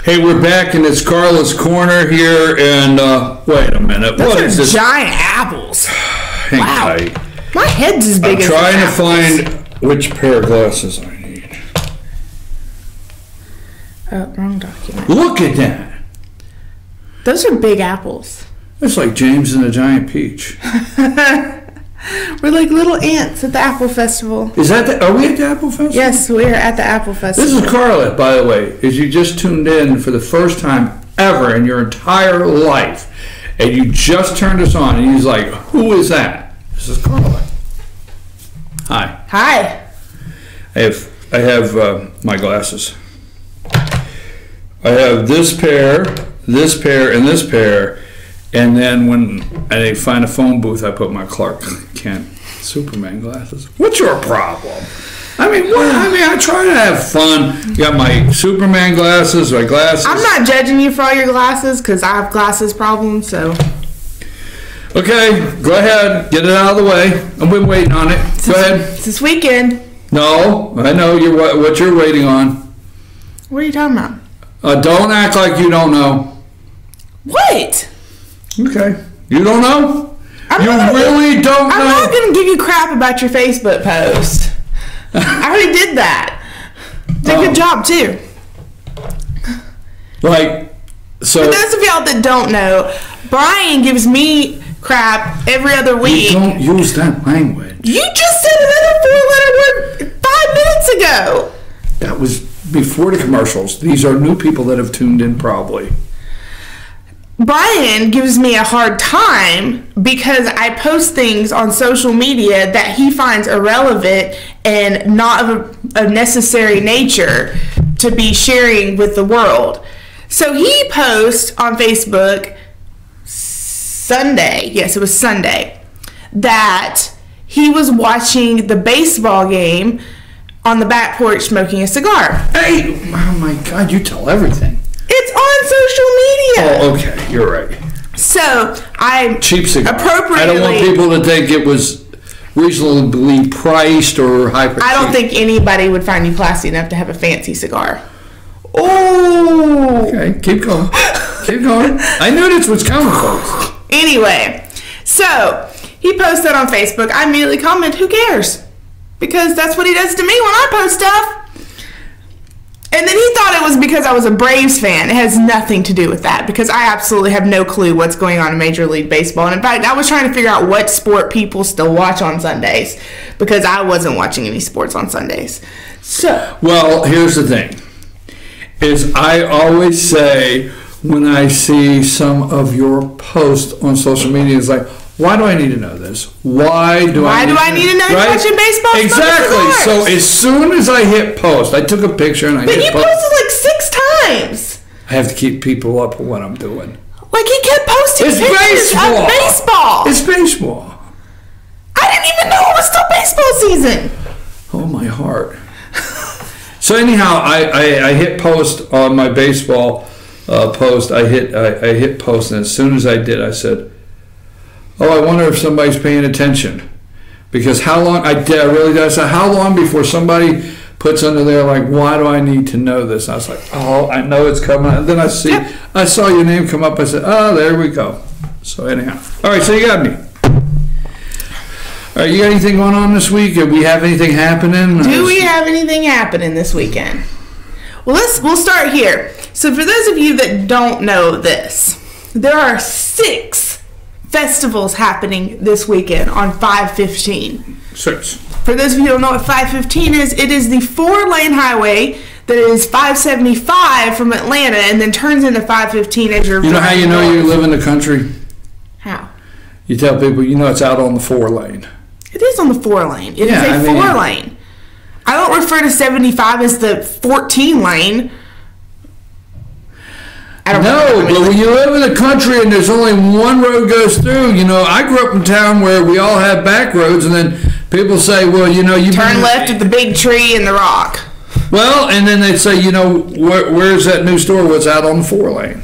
Hey, we're back, and it's Karla's Korner here, and wait a minute. Those what are is this? giant apples. Hang Wow. tight. My head's as big I'm as trying to apples. find which pair of glasses I need. Wrong document. Look at that. Those are big apples. It's like James and the Giant Peach. We're like little ants at the Apple Festival. Is that the, are we at the Apple Festival? Yes, we are at the Apple Festival. This is Karla, by the way. If you just tuned in for the first time ever in your entire life, and you just turned us on, and he's like, who is that? This is Karla. Hi. Hi. I have my glasses. I have this pair, and this pair, and then when I find a phone booth, I put my Clark Kent Superman glasses. What's your problem? I mean, I try to have fun. Got my Superman glasses, my glasses. I'm not judging you for all your glasses because I have glasses problems, so. Okay, go ahead. Get it out of the way. I've been waiting on it. Go ahead. It's this weekend. No, I know what you're waiting on. What are you talking about? Don't act like you don't know. What? Okay. You don't know? I'm really don't know? I'm not going to give you crap about your Facebook post. I already did that. Did a good job, too. Like, so... For those of y'all that don't know, Brian gives me crap every other week. You don't use that language. You just said another 4-letter word 5 minutes ago. That was before the commercials. These are new people that have tuned in probably. Brian gives me a hard time because I post things on social media that he finds irrelevant and not of a necessary nature to be sharing with the world. So he posts on Facebook Sunday, yes, it was Sunday, that he was watching the baseball game on the back porch smoking a cigar. Hey, oh my God, you tell everything. It's on social media. Oh, okay, you're right. So I cheap cigar. Appropriately. I don't want people to think it was reasonably priced or hyper. I don't think anybody would find you classy enough to have a fancy cigar. Oh. Okay, keep going. Keep going. I knew this was coming, folks. Anyway, so he posts that on Facebook. I immediately comment, who cares? Because that's what he does to me when I post stuff. And then he thought it was because I was a Braves fan. It has nothing to do with that because I absolutely have no clue what's going on in Major League Baseball. And in fact, I was trying to figure out what sport people still watch on Sundays because I wasn't watching any sports on Sundays. So, well, here's the thing. Is I always say when I see some of your posts on social media, it's like, why do I need to know this? Why do I need to know you're watching baseball? Exactly. So as soon as I hit post, I took a picture and I hit post. But you posted like 6 times. I have to keep people up with what I'm doing. Like he kept posting it's pictures baseball. of baseball. It's baseball. I didn't even know it was still baseball season. Oh, my heart. So anyhow, I hit post on my baseball post. I hit post, and as soon as I did, I said, oh, I wonder if somebody's paying attention. Because how long, I really did. I said, how long before somebody puts under there, like, why do I need to know this? And I was like, oh, I know it's coming. And then I saw your name come up. I said, oh, there we go. So anyhow. All right, so you got me. All right, you got anything going on this week? Do we have anything happening? Do we have anything happening this weekend? Well, we'll start here. So for those of you that don't know this, there are 6 festivals happening this weekend on 515. 6. For those of you who don't know what 515 is, it is the 4-lane highway that is 575 from Atlanta and then turns into 515 as you're. You know how you know you live in the country? How? You tell people, you know it's out on the 4-lane. It is on the 4-lane. It is a 4-lane. I don't refer to 75 as the 14-lane. No, but when you live in the country and there's only one road goes through, you know, I grew up in town where we all have back roads, and then people say, well, you know, you turn left at the big tree and the rock. Well, and then they'd say, you know, where's that new store? What's out on the 4-lane?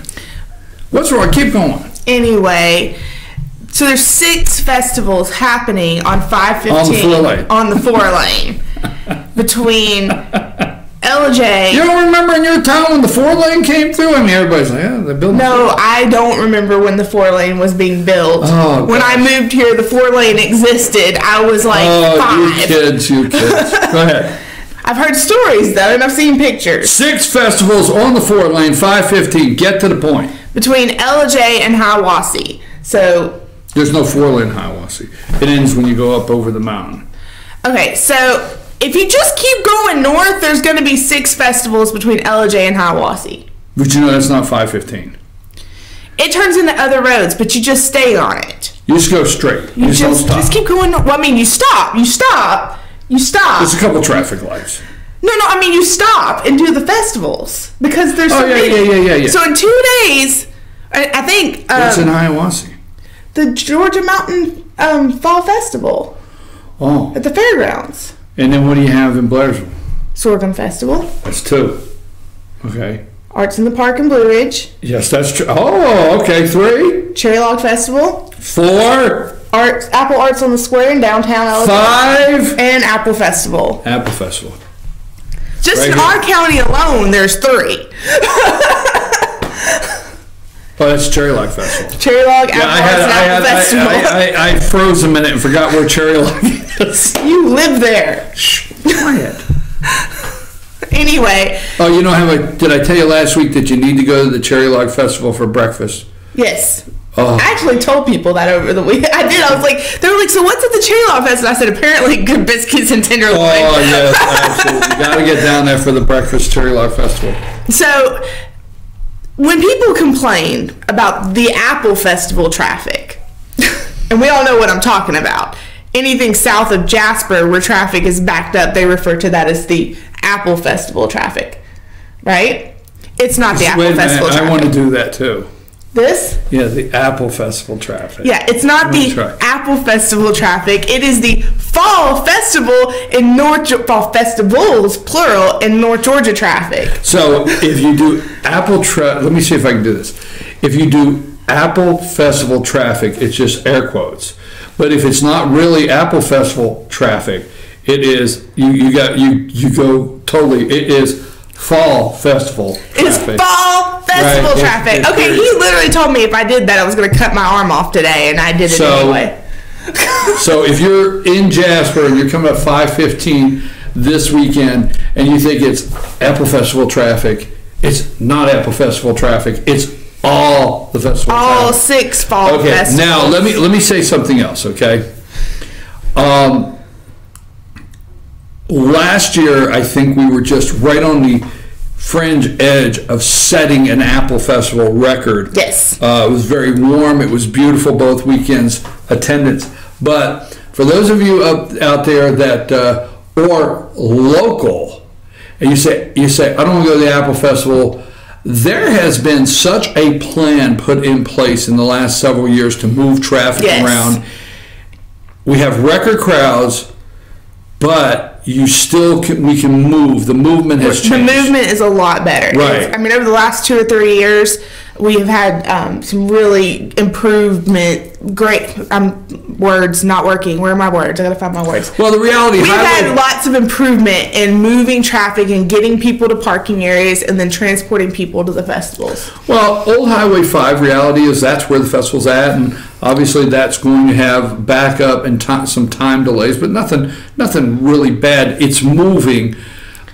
What's wrong? Keep going. Anyway, so there's 6 festivals happening on 515 on the 4-lane between LA LJ. You don't remember in your town when the 4-lane came through? I mean, everybody's like, yeah, they're building. No, I don't remember when the 4-lane was being built. Oh, when I moved here, the 4-lane existed. I was like 5. You kids. Go ahead. I've heard stories, though, and I've seen pictures. 6 festivals on the 4-lane, 5:15. Get to the point. Between LJ and Hiawassee. So... There's no 4-lane Hiawassee. It ends when you go up over the mountain. Okay, so if you just keep going north, there's going to be 6 festivals between LJ and Hiawassee. But you know that's not 5:15. It turns into other roads, but you just stay on it. You just go straight. You don't stop. just keep going. Well, I mean, you stop. There's a couple traffic lights. No, I mean, you stop and do the festivals because there's so many. Yeah. So in 2 days, I think... What's in Hiawassee? The Georgia Mountain Fall Festival. Oh. At the fairgrounds. And then what do you have in Blairsville? Sorghum Festival. That's 2. Okay. Arts in the Park in Blue Ridge. Yes, that's true. Oh, okay. 3. Cherry Log Festival. 4. Apple Arts on the Square in downtown LA. 5. And Apple Festival. Apple Festival. Just right in here. our county alone, there's 3. Oh, that's Cherry Log Festival. Cherry Log, Apple Arts, and Apple Festival. I froze a minute and forgot where Cherry Log is. You live there. Shh, quiet. Anyway. Oh, you know did I tell you last week that you need to go to the Cherry Log Festival for breakfast? Yes. Oh. I actually told people that over the week. I did. I was like, they were like, so what's at the Cherry Log Fest? And I said, apparently good biscuits and tenderloin. Oh, yes, absolutely. You got to get down there for the breakfast Cherry Log Festival. So, when people complain about the Apple Festival traffic, and we all know what I'm talking about, anything south of Jasper where traffic is backed up, they refer to that as the Apple Festival traffic, right? It's not the Apple Festival traffic. I want to do that too. This? Yeah, the Apple Festival traffic. Yeah, it's not the Apple Festival traffic. It is the Fall Festival in Fall Festivals, plural, in North Georgia traffic. So if you do let me see if I can do this. If you do Apple Festival traffic, it's just air quotes. But if it's not really Apple Festival traffic, it is you go totally. It is Fall Festival traffic. It's Fall Festival traffic. Okay, he literally told me if I did that, I was going to cut my arm off today, and I did it anyway. So if you're in Jasper and you're coming up 5:15 this weekend, and you think it's Apple Festival traffic, it's not Apple Festival traffic. It's all the festival traffic. All 6 fall festivals. Okay, now let me say something else, okay? Last year, I think we were just right on the fringe edge of setting an Apple Festival record. Yes. It was very warm. It was beautiful both weekends, attendance. But for those of you out there that or local, and you say I don't want to go to the Apple Festival. There has been such a plan put in place in the last several years to move traffic around. We have record crowds, but we can move. The movement has changed. The movement is a lot better. Right. I mean, over the last 2 or 3 years, we have had some really improvement. Great. Words not working. Where are my words? I gotta find my words. Well, the reality we've had lots of improvement in moving traffic and getting people to parking areas and then transporting people to the festivals. Well, Old Highway 5 reality is that's where the festival's at, and obviously that's going to have backup and some time delays, but nothing really bad. It's moving,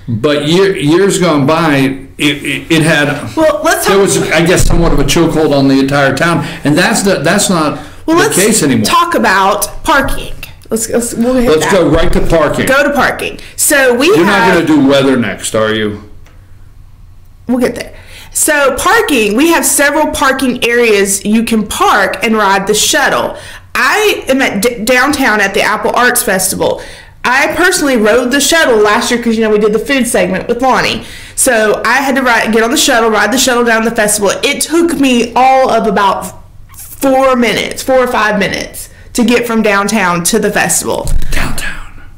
but years gone by, it had. Well, there was, I guess, somewhat of a chokehold on the entire town, and that's not the case anymore. Talk about parking. Let's go right to parking. Go to parking. So You're not going to do weather next, are you? We'll get there. So parking, we have several parking areas you can park and ride the shuttle. I am at downtown at the Apple Arts Festival. I personally rode the shuttle last year because, we did the food segment with Lonnie. So I had to get on the shuttle, ride the shuttle down the festival. It took me all of about 4 or 5 minutes to get from downtown to the festival. Downtown.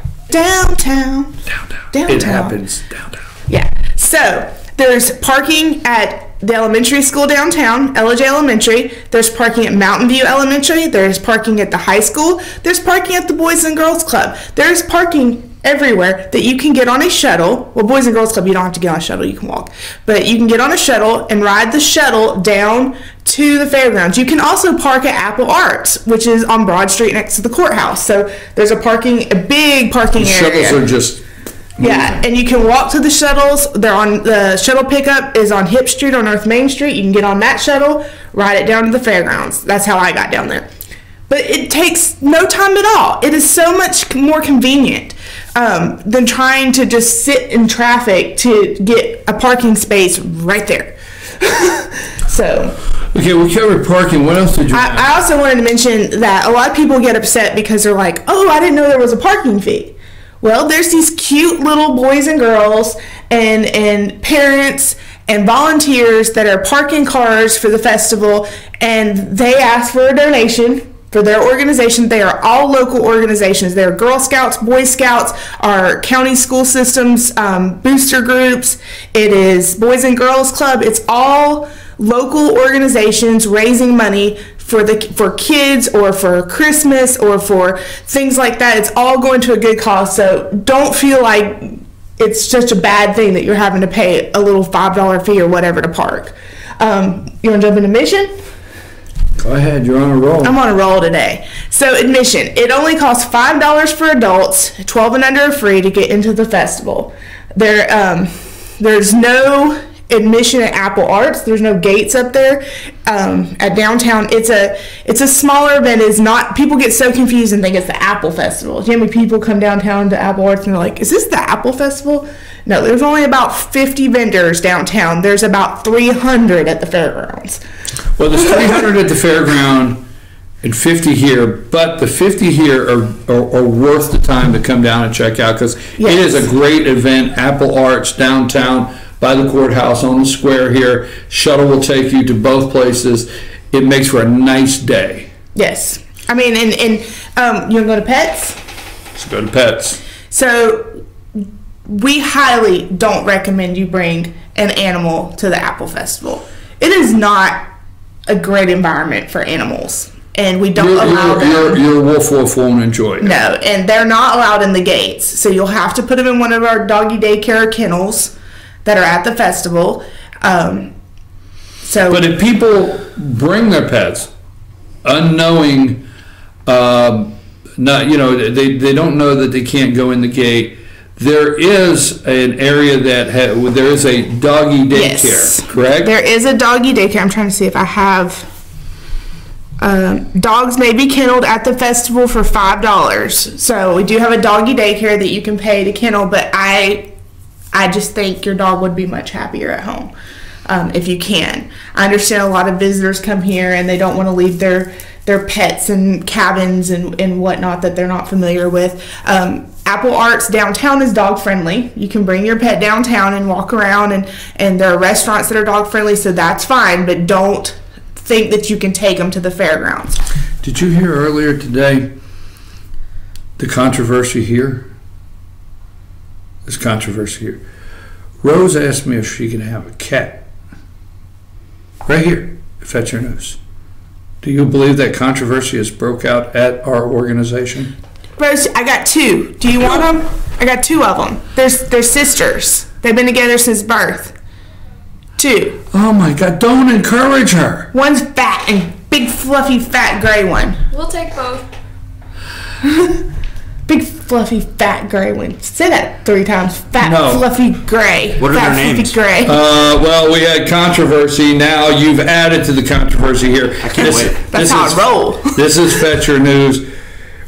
It happens downtown. Yeah. So there's parking at the elementary school downtown, LJ Elementary. There's parking at Mountain View Elementary. There's parking at the high school. There's parking at the Boys and Girls Club. There's parking everywhere that you can get on a shuttle. Well, Boys and Girls Club, you don't have to get on a shuttle, you can walk. But you can get on a shuttle and ride the shuttle down to the fairgrounds. You can also park at Apple Arts, which is on Broad Street next to the courthouse. So there's a big parking area. Shuttles are just... Yeah, and you can walk to the shuttles. They're on the shuttle pickup is on Hip Street on North Main Street. You can get on that shuttle, ride it down to the fairgrounds. That's how I got down there. But it takes no time at all. It is so much more convenient than trying to just sit in traffic to get a parking space right there. So. Okay, we covered parking. What else did you have? I also wanted to mention that a lot of people get upset because they're like, oh, I didn't know there was a parking fee. Well, there's these cute little boys and girls and parents and volunteers that are parking cars for the festival, and they ask for a donation for their organization. They are all local organizations. They're Girl Scouts, Boy Scouts, our county school systems, booster groups. It is Boys and Girls Club. It's all local organizations raising money for kids or for Christmas or for things like that. It's all going to a good cause. So don't feel like it's such a bad thing that you're having to pay a little $5 fee or whatever to park. You want to jump into mission? Go ahead, you're on a roll. I'm on a roll today. So admission, it only costs $5 for adults, 12 and under are free to get into the festival. There's no admission at Apple Arts. There's no gates up there at downtown. It's a smaller event. It's not, people get so confused and think it's the Apple Festival. Do you know how many people come downtown to Apple Arts and they're like, is this the Apple Festival? No, there's only about 50 vendors downtown. There's about 300 at the fairgrounds. Well, there's 300 at the fairground and 50 here, but the 50 here are worth the time to come down and check out because It is a great event. Apple Arts downtown by the courthouse on the square here. Shuttle will take you to both places. It makes for a nice day. Yes. I mean, and you want to go to Pets? Let's go to Pets. So we highly don't recommend you bring an animal to the Apple Festival. It is not a great environment for animals, and we don't allow them. Your wolf won't enjoy it. No, and they're not allowed in the gates. So you'll have to put them in one of our doggy daycare kennels that are at the festival. But if people bring their pets, unknowing, they don't know that they can't go in the gate. There is an area there is a doggy daycare, yes. Correct? There is a doggy daycare. I'm trying to see if I have. Dogs may be kenneled at the festival for $5. So we do have a doggy daycare that you can pay to kennel, but I just think your dog would be much happier at home if you can. I understand a lot of visitors come here and they don't want to leave their pets and cabins and whatnot that they're not familiar with. Apple Arts downtown is dog friendly. You can bring your pet downtown and walk around, and there are restaurants that are dog friendly, so that's fine, but don't think that you can take them to the fairgrounds. Did you hear earlier today the controversy here? There's controversy here. Rose asked me if she could have a cat. Right here, if that's your news. Do you believe that controversy has broke out at our organization? Rose, I got two. Do you want them? I got two of them. They're sisters. They've been together since birth. Two. Oh my God, don't encourage her. One's fat and big fluffy fat gray one. We'll take both. Big fluffy fat gray one. Say that 3 times. Fat fluffy gray. What are fat, their names? Gray. Well, we had controversy. Now you've added to the controversy here. I can't wait. That's how I roll. This is Fetch Your News.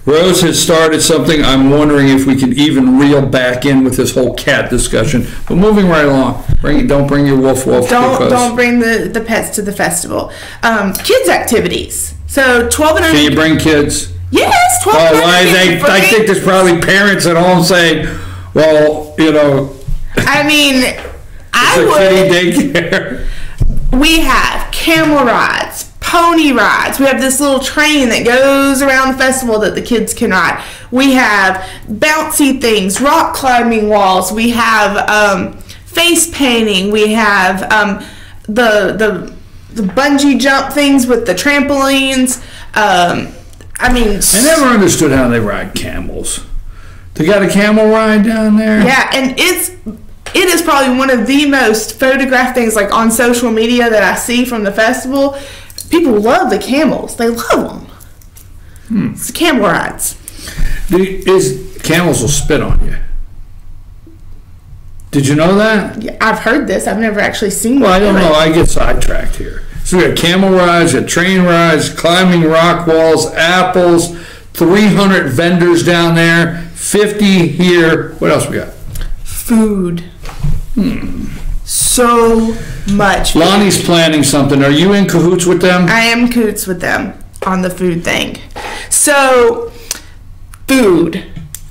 Rose has started something. I'm wondering if we can even reel back in with this whole cat discussion. But moving right along. Don't bring your wolf. Don't bring the pets to the festival. Kids activities. So 12 and under. Can you bring kids? Yes, 12 and under. I think there's probably parents at home saying, well, I mean, I would. Kitty daycare. We have camel rides, pony rides. We have this little train that goes around the festival that the kids can ride. We have bouncy things, rock climbing walls. We have face painting. We have the bungee jump things with the trampolines. I never understood how they ride camels. They got a camel ride down there? Yeah, and it is probably one of the most photographed things like on social media that I see from the festival. People love the camels. They love them. It's the camel rides. Camels will spit on you. Did you know that? Yeah, I've heard this. I've never actually seen Well, one. I don't know. I get sidetracked here. So we got camel rides, we got train rides, climbing rock walls, apples, 300 vendors down there, 50 here. What else we got? Food. So much. Lonnie's planning something. Are you in cahoots with them? I am cahoots with them on the food thing. So, food.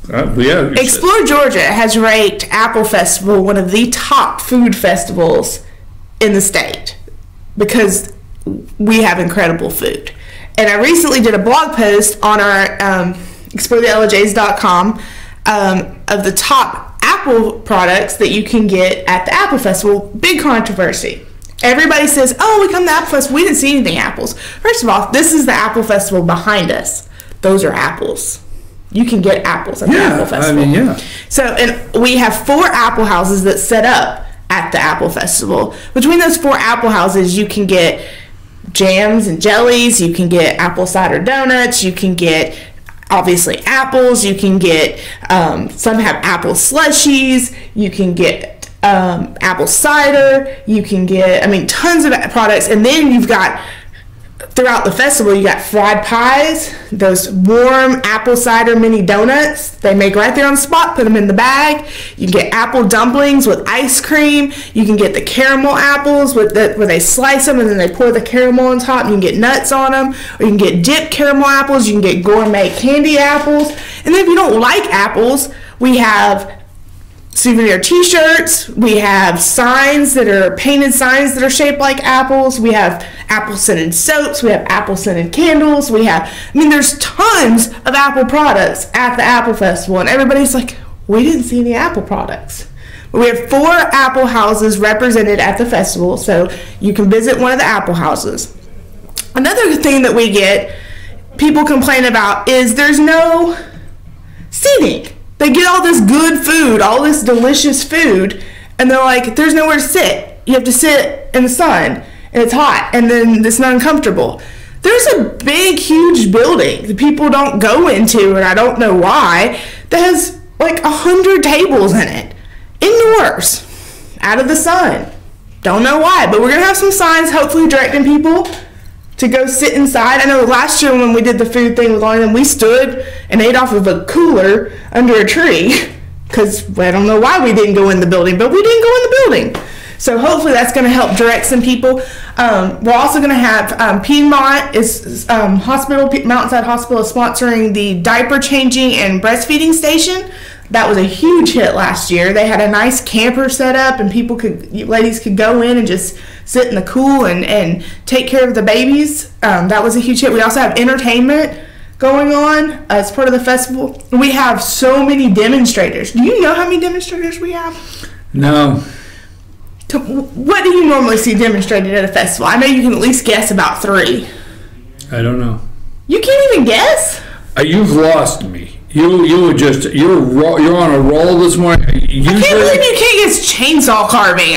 Yeah. Explore Georgia has ranked Apple Festival one of the top food festivals in the state because we have incredible food. And I recently did a blog post on our exploretheLJs.com of the top Apple products that you can get at the Apple Festival. Big controversy. Everybody says, oh, we come to Apple Festival, we didn't see anything apples. First of all, this is the Apple Festival behind us. Those are apples. You can get apples at the Apple Festival. I mean, yeah. So, and we have 4 Apple houses that set up at the Apple Festival. Between those 4 Apple houses, you can get jams and jellies, you can get apple cider donuts, you can get obviously apples, you can get some have apple slushies, you can get apple cider, you can get tons of products. And then you've got throughout the festival, you got fried pies, those warm apple cider mini donuts they make right there on the spot, put them in the bag. You can get apple dumplings with ice cream. You can get the caramel apples where they slice them and then they pour the caramel on top. You can get nuts on them. Or you can get dipped caramel apples. You can get gourmet candy apples. And then if you don't like apples, we have souvenir t-shirts, we have signs that are painted signs that are shaped like apples, we have apple scented soaps, we have apple scented candles, there's tons of Apple products at the Apple Festival, and everybody's like, we didn't see any Apple products. But we have 4 Apple houses represented at the festival, so you can visit one of the Apple houses. Another thing that we get people complain about is there's no seating. They get all this good food, all this delicious food, and they're like, there's nowhere to sit. You have to sit in the sun, and it's hot, and then it's not uncomfortable. There's a big, huge building that people don't go into, and I don't know why, that has like 100 tables in it, indoors, out of the sun. Don't know why, but we're going to have some signs hopefully directing people to go sit inside. I know last year when we did the food thing with Lonnie, we stood and ate off of a cooler under a tree because I don't know why we didn't go in the building, but we didn't go in the building. So hopefully that's going to help direct some people. We're also going to have Piedmont Mountainside Hospital is sponsoring the diaper changing and breastfeeding station. That was a huge hit last year. They had a nice camper set up, and ladies could go in and just sit in the cool and take care of the babies. That was a huge hit. We also have entertainment going on as part of the festival. We have so many demonstrators. Do you know how many demonstrators we have? No. What do you normally see demonstrated at a festival? I know you can at least guess about 3. I don't know. You can't even guess? You've lost me. You're on a roll this morning. I can't believe you can't guess chainsaw carving.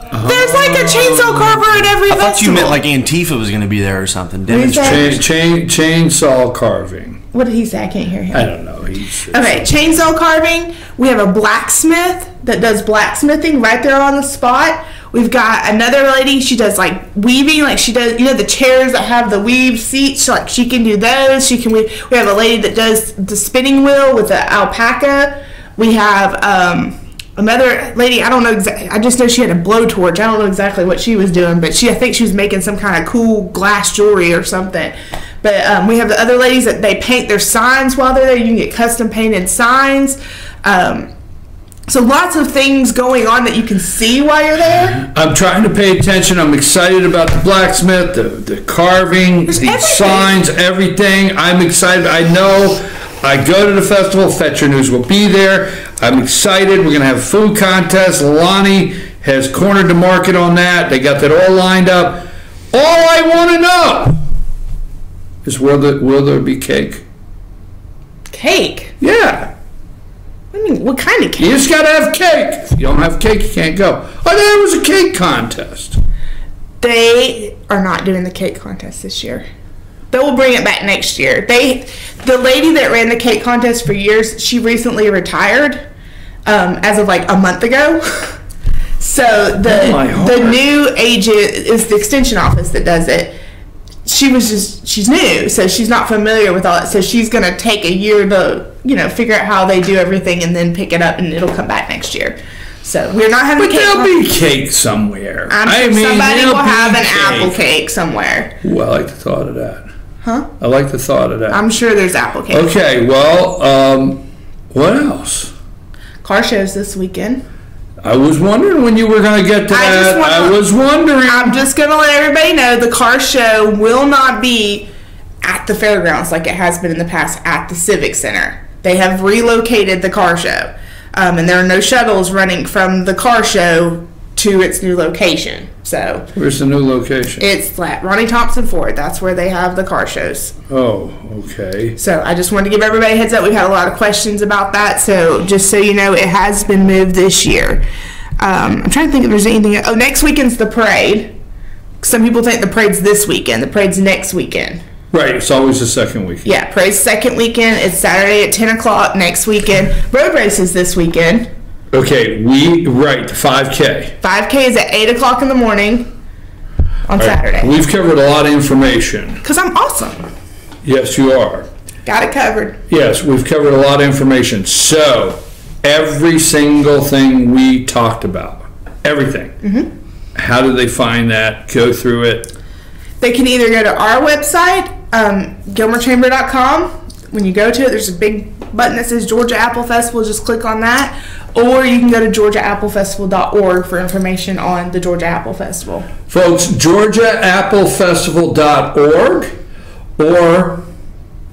There's like a chainsaw carver at every festival. I thought you meant like Antifa was going to be there or something. Chainsaw carving. What did he say? I can't hear him. I don't know. Okay, chainsaw carving. We have a blacksmith that does blacksmithing right there on the spot. We've got another lady. She does like weaving, like she does, the chairs that have the weave seats. Like she can do those. She can weave. We have a lady that does the spinning wheel with the alpaca. We have another lady. I don't know exactly. I just know she had a blowtorch. I don't know exactly what she was doing, but I think she was making some kind of cool glass jewelry or something. But we have the other ladies that they paint their signs while they're there. You can get custom painted signs. So lots of things going on that you can see while you're there. I'm trying to pay attention. I'm excited about the blacksmith, the carving, signs, everything. I'm excited. I know I go to the festival. Fetcher News will be there. I'm excited. We're going to have food contests. Lonnie has cornered the market on that. They got that all lined up. All I want to know is will there be cake? Cake? Yeah. I mean, what kind of cake? You just got to have cake. If you don't have cake, you can't go. Oh, there was a cake contest. They are not doing the cake contest this year. They will bring it back next year. The lady that ran the cake contest for years, she recently retired as of like a month ago. So the new agent is the extension office that does it. She's new, so she's not familiar with all it. So she's going to take a year to, figure out how they do everything and then pick it up, and it'll come back next year. So we're not having cake. But there'll be cake somewhere. I'm sure somebody will have an apple cake somewhere. Ooh, I like the thought of that. Huh? I like the thought of that. I'm sure there's apple cake. Okay, well, what else? Car shows this weekend. I was wondering when you were going to get to that. I was wondering. I'm just going to let everybody know the car show will not be at the fairgrounds like it has been in the past at the Civic Center. They have relocated the car show. And there are no shuttles running from the car show to its new location. So where's the new location? It's at Ronnie Thompson Ford. That's where they have the car shows. Oh, okay. So I just wanted to give everybody a heads up. We've had a lot of questions about that. So just so you know, it has been moved this year. I'm trying to think if there's anything. Oh, next weekend's the parade. Some people think the parade's this weekend. The parade's next weekend. Right, it's always the second weekend. Yeah, parade's second weekend. It's Saturday at 10 o'clock next weekend. Road races this weekend. Okay, 5K. 5K is at 8 o'clock in the morning on Saturday. We've covered a lot of information. Because I'm awesome. Yes, you are. Got it covered. Yes, we've covered a lot of information. So, every single thing we talked about, everything. Mm-hmm. How do they find that? Go through it. They can either go to our website, GilmerChamber.com. When you go to it, there's a big button that says Georgia Apple Festival. Just click on that. Or you can go to GeorgiaAppleFestival.org for information on the Georgia Apple Festival. Folks, GeorgiaAppleFestival.org or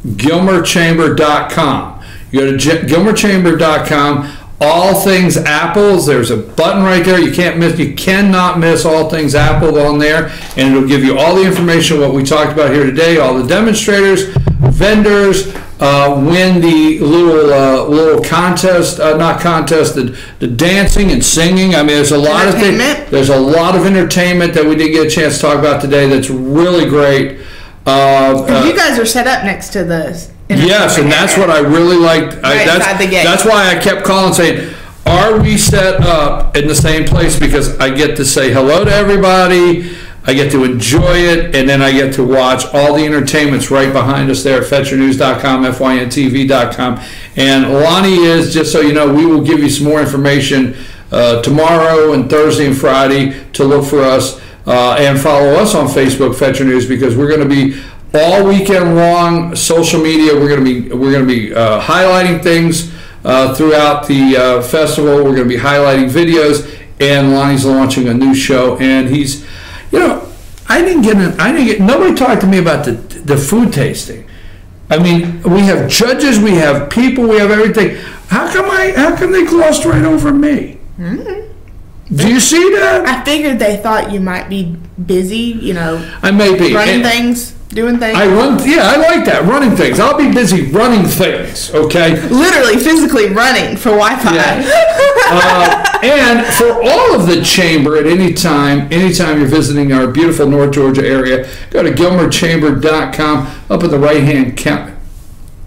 GilmerChamber.com. You go to GilmerChamber.com. All things apples. There's a button right there. You cannot miss all things apple on there, and it'll give you all the information what we talked about here today. All the demonstrators, vendors, win the little contest, not contest, the dancing and singing. I mean, there's a lot of things. There's a lot of entertainment that we didn't get a chance to talk about today. That's really great. You guys are set up next to the. Yes, and that's what I really liked. That's why I kept calling saying, are we set up in the same place? Because I get to say hello to everybody, I get to enjoy it, and then I get to watch all the entertainments right behind us there at FetcherNews.com, FYNTV.com. And Lonnie is, just so you know, we will give you some more information tomorrow and Thursday and Friday to look for us and follow us on Facebook, Fetcher News, because we're going to be all weekend long, social media. We're going to be highlighting things throughout the festival. We're going to be highlighting videos, and Lonnie's launching a new show. And he's, nobody talked to me about the food tasting. I mean, we have judges, we have people, we have everything. How come they glossed right over me? Mm-hmm. Do you see that? I figured they thought you might be busy, I may be. Running things, doing things. I like that, running things. I'll be busy running things, okay? Literally, physically running for Wi-Fi. Yeah. And for all of the chamber at any time you're visiting our beautiful North Georgia area, go to GilmerChamber.com. Up in the right-hand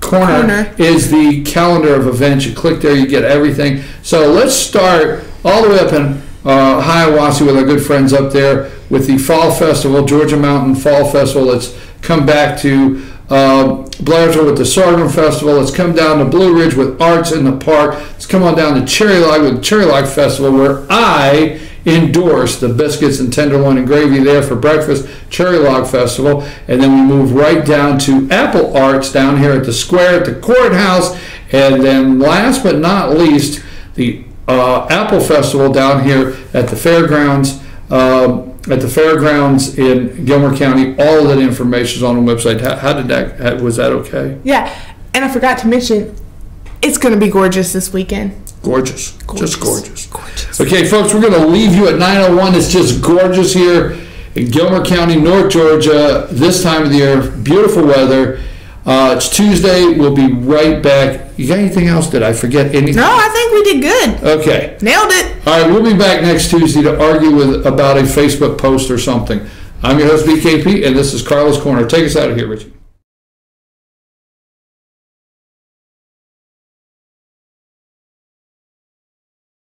corner is the calendar of events. You click there, you get everything. So let's start all the way up in Hiawassee with our good friends up there with the Fall Festival, Georgia Mountain Fall Festival. Let's come back to Blairsville with the Sorghum Festival. Let's come down to Blue Ridge with Arts in the Park. Let's come on down to Cherry Log with the Cherry Log Festival, where I endorse the biscuits and tenderloin and gravy there for breakfast, Cherry Log Festival. And then we move right down to Apple Arts down here at the square at the courthouse. And then last but not least, the Apple Festival down here at the fairgrounds. In Gilmer County. All of that information is on the website. Was that okay? Yeah, and I forgot to mention, it's going to be gorgeous this weekend. Gorgeous. Just gorgeous. Okay, folks, we're going to leave you at 9:01. It's just gorgeous here in Gilmer County, North Georgia, this time of the year. Beautiful weather. It's Tuesday. We'll be right back. You got anything else? Did I forget anything? No, I think we did good. Okay. Nailed it. All right, we'll be back next Tuesday to argue about a Facebook post or something. I'm your host, BKP, and this is Karla's Corner. Take us out of here, Richie.